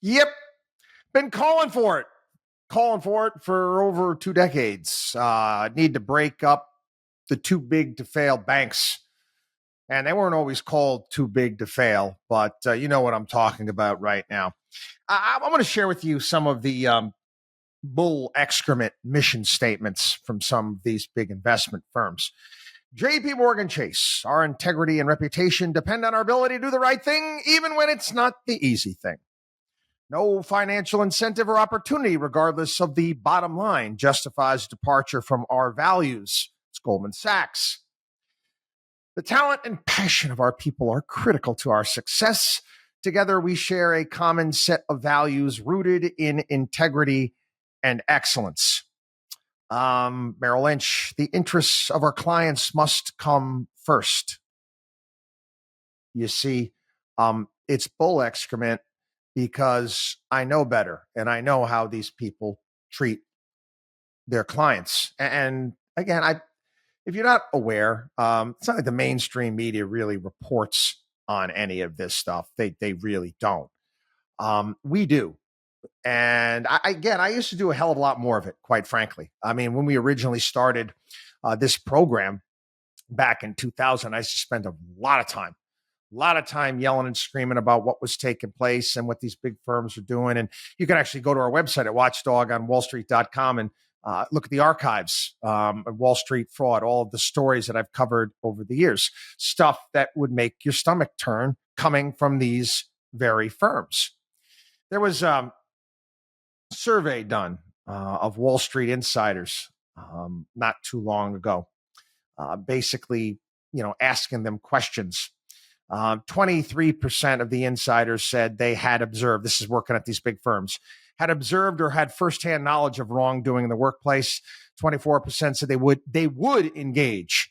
Yep. Been calling for it for over 2 decades. Need to break up the too big to fail banks. And they weren't always called too big to fail, but you know what I'm talking about right now. I'm going to share with you some of the bull excrement mission statements from some of these big investment firms. JP Morgan Chase, our integrity and reputation depend on our ability to do the right thing, even when it's not the easy thing. No financial incentive or opportunity, regardless of the bottom line, justifies departure from our values. It's Goldman Sachs. The talent and passion of our people are critical to our success. Together, we share a common set of values rooted in integrity and excellence. Merrill Lynch, the interests of our clients must come first. You see, it's bull excrement because I know better and I know how these people treat their clients. And again, if you're not aware, it's not like the mainstream media really reports on any of this stuff. They really don't. We do. And I used to do a hell of a lot more of it, quite frankly. I mean, when we originally started this program back in 2000, I used to spend a lot of time yelling and screaming about what was taking place and what these big firms are doing. And you can actually go to our website at WatchDog on wallstreet.com and look at the archives of Wall Street fraud, all of the stories that I've covered over the years, stuff that would make your stomach turn coming from these very firms. There was a survey done of Wall Street insiders not too long ago, basically, asking them questions. 23% of the insiders said they had observed, this is working at these big firms, had observed or had firsthand knowledge of wrongdoing in the workplace. 24% said they would engage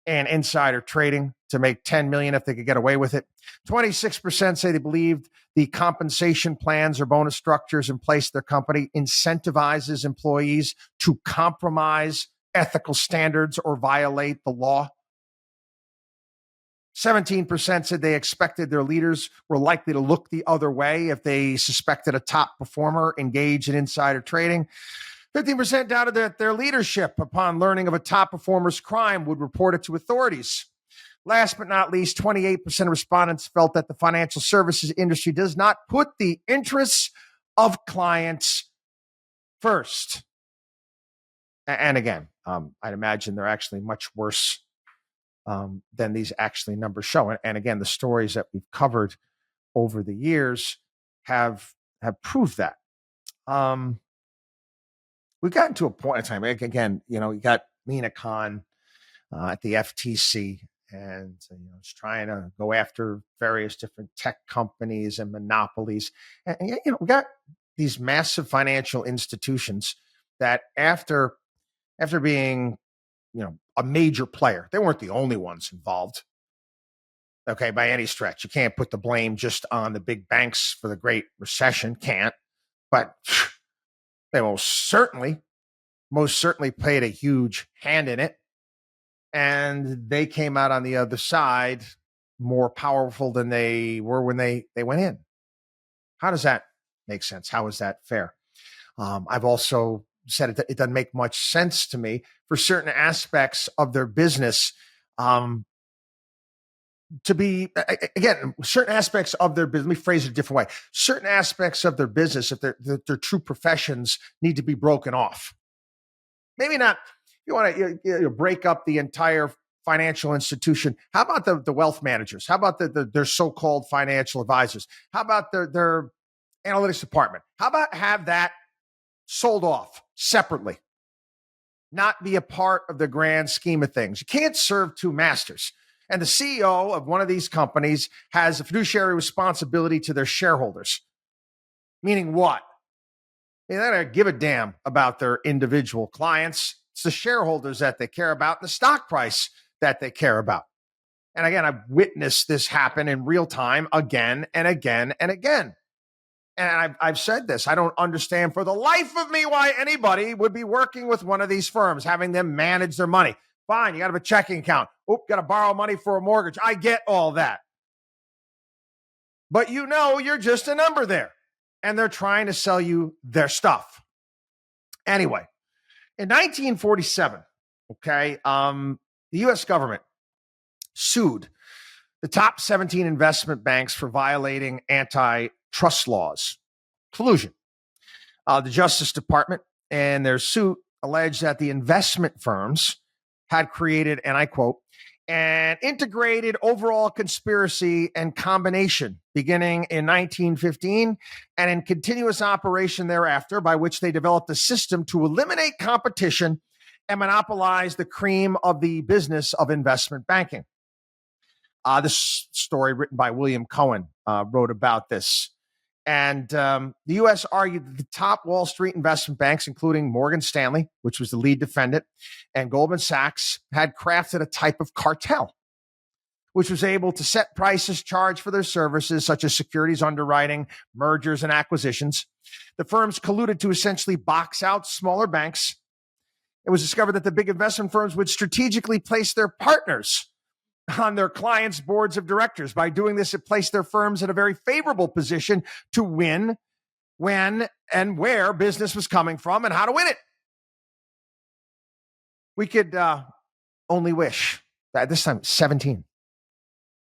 in insider trading to make $10 million if they could get away with it. 26% say they believed the compensation plans or bonus structures in place at their company incentivizes employees to compromise ethical standards or violate the law. 17% said they expected their leaders were likely to look the other way if they suspected a top performer engaged in insider trading. 15% doubted that their leadership, upon learning of a top performer's crime, would report it to authorities. Last but not least, 28% of respondents felt that the financial services industry does not put the interests of clients first. And again, I'd imagine they're actually much worse than these actually numbers show. And again, the stories that we've covered over the years have proved that. We've gotten to a point in time, again, you got Lena Khan at the FTC, and it's trying to go after various different tech companies and monopolies. And we got these massive financial institutions that after being, a major player, they weren't the only ones involved. Okay, by any stretch, you can't put the blame just on the big banks for the Great Recession. Can't, but they most certainly played a huge hand in it. And they came out on the other side more powerful than they were when they went in. How does that make sense? How is that fair? I've also said it doesn't make much sense to me for certain aspects of their business to be, again, certain aspects of their business, let me phrase it a different way. Certain aspects of their business, if their true professions, need to be broken off. Maybe not, you want to break up the entire financial institution. How about the wealth managers? How about their so-called financial advisors? How about their analytics department? How about have that sold off separately? Not be a part of the grand scheme of things. You can't serve two masters. And the CEO of one of these companies has a fiduciary responsibility to their shareholders. Meaning what? They don't give a damn about their individual clients. It's the shareholders that they care about and the stock price that they care about. And again, I've witnessed this happen in real time again and again and again. And I've said this, I don't understand for the life of me why anybody would be working with one of these firms, having them manage their money. Fine, you got to have a checking account. Got to borrow money for a mortgage. I get all that. But you're just a number there. and they're trying to sell you their stuff. Anyway, in 1947, the U.S. government sued the top 17 investment banks for violating antitrust laws, collusion. The Justice Department and their suit alleged that the investment firms had created, and I quote, an integrated overall conspiracy and combination beginning in 1915 and in continuous operation thereafter, by which they developed a system to eliminate competition and monopolize the cream of the business of investment banking. This story written by William Cohen wrote about this. And the U.S. argued that the top Wall Street investment banks, including Morgan Stanley, which was the lead defendant, and Goldman Sachs, had crafted a type of cartel, which was able to set prices charged for their services, such as securities underwriting, mergers, and acquisitions. The firms colluded to essentially box out smaller banks. It was discovered that the big investment firms would strategically place their partners on their clients' boards of directors. By doing this, it placed their firms in a very favorable position to win when and where business was coming from and how to win it. We could only wish that this time, 17.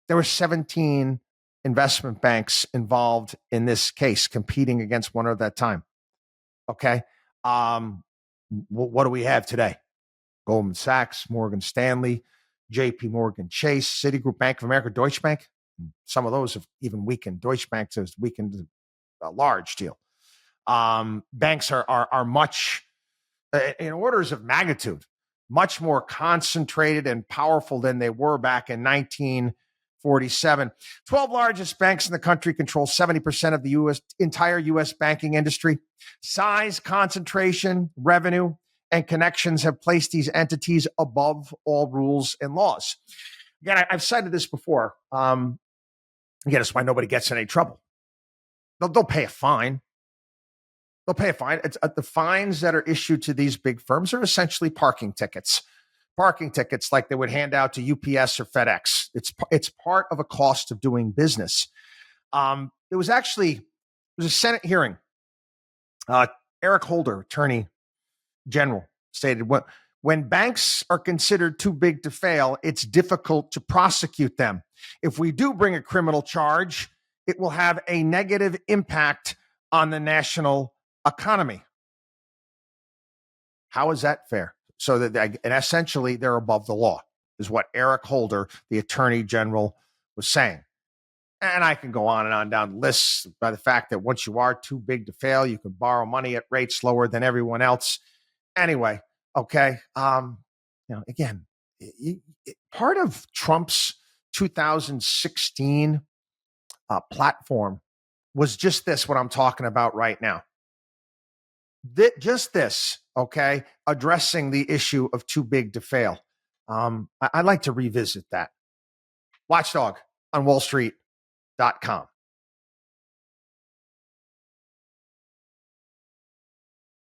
There were 17 investment banks involved in this case, competing against one another at that time. Okay. What do we have today? Goldman Sachs, Morgan Stanley, JP Morgan Chase, Citigroup, Bank of America, Deutsche Bank. Some of those have even weakened. Deutsche Bank has weakened a large deal. Banks are much, in orders of magnitude, much more concentrated and powerful than they were back in 1947. 12 largest banks in the country control 70% of the entire U.S. banking industry. Size, concentration, revenue, and connections have placed these entities above all rules and laws. Again, I've cited this before. Again, it's why nobody gets in any trouble. They'll pay a fine. They'll pay a fine. The fines that are issued to these big firms are essentially parking tickets. Parking tickets like they would hand out to UPS or FedEx. It's part of a cost of doing business. There was a Senate hearing. Eric Holder, attorney general, stated, when banks are considered too big to fail, it's difficult to prosecute them. If we do bring a criminal charge, it will have a negative impact on the national economy. How is that fair? So that and essentially they're above the law, is what Eric Holder, the attorney general, was saying. And I can go on and on down the list by the fact that once you are too big to fail, you can borrow money at rates lower than everyone else. Anyway, okay. Again, part of Trump's 2016 platform was just this, what I'm talking about right now. Just this, okay, addressing the issue of too big to fail. I'd like to revisit that. WatchDog on WallStreet.com.